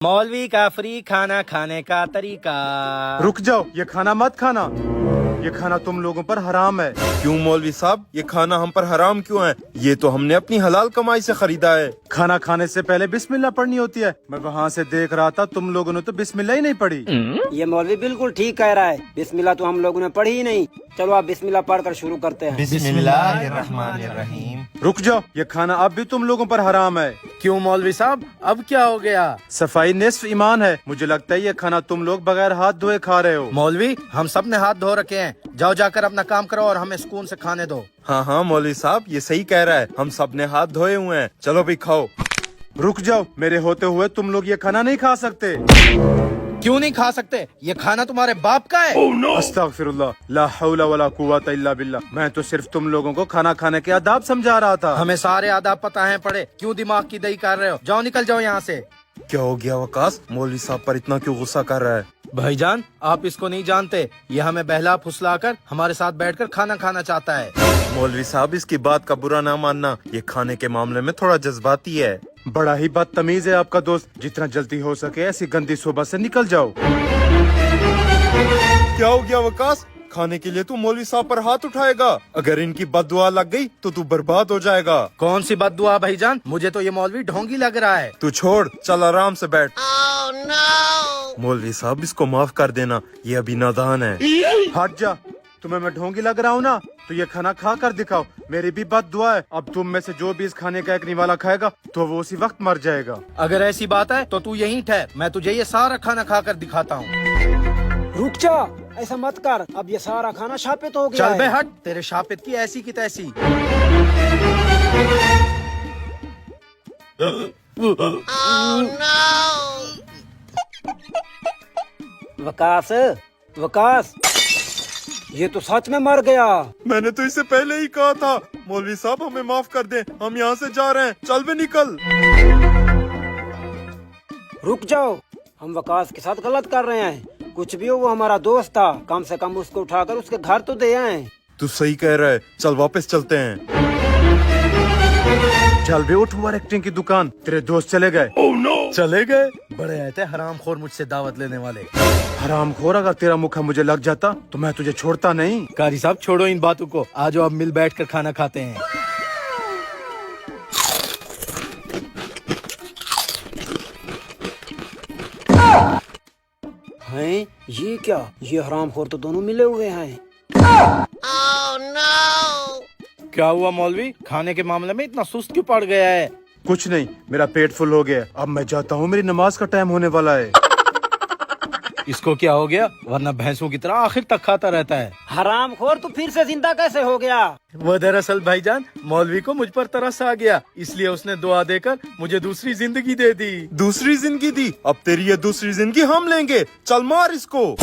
मौलवी का फ्री खाना खाने का तरीका। रुक जाओ, ये खाना मत खाना। ये खाना तुम लोगों पर हराम है। क्यों मौलवी साहब, ये खाना हम पर हराम क्यों है? ये तो हमने अपनी हलाल कमाई से खरीदा है। खाना खाने से पहले बिस्मिल्लाह पढ़नी होती है। मैं वहाँ से देख रहा था, तुम लोगों ने तो बिस्मिल्लाह ही नहीं पढ़ी। ये मौलवी बिल्कुल ठीक कह रहा है, बिस्मिल्लाह तो हम लोगों ने पढ़ी ही नहीं। चलो आप बिस्मिल्लाह पढ़कर शुरू करते हैं। बिस्मिल्लाहिर्रहमानिर्रहीम। रुक जाओ, ये खाना अब भी तुम लोगों पर हराम है। क्यों मौलवी साहब, अब क्या हो गया? सफाई निस्फ ईमान है। मुझे लगता है ये खाना तुम लोग बगैर हाथ धोए खा रहे हो। मौलवी, हम सब ने हाथ धो रखे हैं। जाओ जाकर अपना काम करो और हमें सुकून से खाने दो। हाँ हाँ मौलवी साहब, ये सही कह रहा है, हम सब ने हाथ धोए हुए हैं। चलो भी खाओ। रुक जाओ, मेरे होते हुए तुम लोग ये खाना नहीं खा सकते। क्यों नहीं खा सकते? ये खाना तुम्हारे बाप का है। अस्तगफिरुल्लाह, ला हौला वला कुव्वता इल्ला बिल्लाह। मैं तो सिर्फ तुम लोगों को खाना खाने के आदाब समझा रहा था। हमें सारे आदाब पता है पड़े, क्यों दिमाग की दही कर रहे हो? जाओ निकल जाओ यहाँ से। क्या हो गया वकास, मौलवी साहब पर इतना क्यों गुस्सा कर रहा है? भाईजान, आप इसको नहीं जानते, ये हमें बहला फुसला कर हमारे साथ बैठकर खाना खाना चाहता है। मौलवी साहब, इसकी बात का बुरा ना मानना, ये खाने के मामले में थोड़ा जज्बाती है। बड़ा ही बदतमीज है आपका दोस्त। जितना जल्दी हो सके ऐसी गंदी सुबह से निकल जाओ। क्या हो गया वकास, खाने के लिए तू मौलवी साहब पर हाथ उठाएगा? अगर इनकी बददुआ लग गई तो तू बर्बाद हो जाएगा। कौन सी बददुआ भाईजान? मुझे तो ये मौलवी ढोंगी लग रहा है। तू छोड़, चल आराम से बैठ। मौलवी साहब, इसको माफ कर देना, ये अभी नादान है। हट जा, तुम्हें मैं ढोंगी लग रहा हूँ ना? तो ये खाना खा कर दिखाओ, मेरी भी बद दुआ है। अब तुम में से जो भी इस खाने का एक निवाला खाएगा तो वो उसी वक्त मर जाएगा। अगर ऐसी बात है तो तू यहीं ठहर, मैं तुझे ये सारा खाना खा कर दिखाता हूँ। रुक जा, ऐसा मत कर, अब ये सारा खाना शापित हो गया चल बे है। हट, तेरे शापित की ऐसी की तैसी। वकास, वकास, ये तो सच में मर गया। मैंने तो इसे पहले ही कहा था। मौलवी साहब, हमें माफ कर दे, हम यहाँ से जा रहे हैं। चल बे निकल। रुक जाओ, हम वकास के साथ गलत कर रहे हैं। कुछ भी हो, वो हमारा दोस्त था, कम से कम उसको उठाकर उसके घर तो दे आए। तू सही कह रहा है, चल वापस चलते हैं। चल भी उठ, ओवर एक्टिंग की दुकान। तेरे दोस्त चले गए। चले गए? बड़े आए थे हरामखोर मुझसे दावत लेने वाले। हरामखोर, अगर तेरा मुखा मुझे लग जाता तो मैं तुझे छोड़ता नहीं। कारी साहब, छोड़ो इन बातों को, आज अब मिल बैठ कर खाना खाते हैं। हैं? ये क्या? ये हरामखोर तो दोनों मिले हुए हैं। क्या हुआ मौलवी, खाने के मामले में इतना सुस्त क्यों पड़ गया है? कुछ नहीं, मेरा पेट फुल हो गया। अब मैं जाता हूँ, मेरी नमाज का टाइम होने वाला है। इसको क्या हो गया? वरना भैंसों की तरह आखिर तक खाता रहता है। हरामखोर तो फिर से जिंदा कैसे हो गया? वो दरअसल भाईजान, मौलवी को मुझ पर तरस आ गया, इसलिए उसने दुआ देकर मुझे दूसरी जिंदगी दे दी। दूसरी जिंदगी दी? अब तेरी ये दूसरी जिंदगी हम लेंगे। चल मार इसको।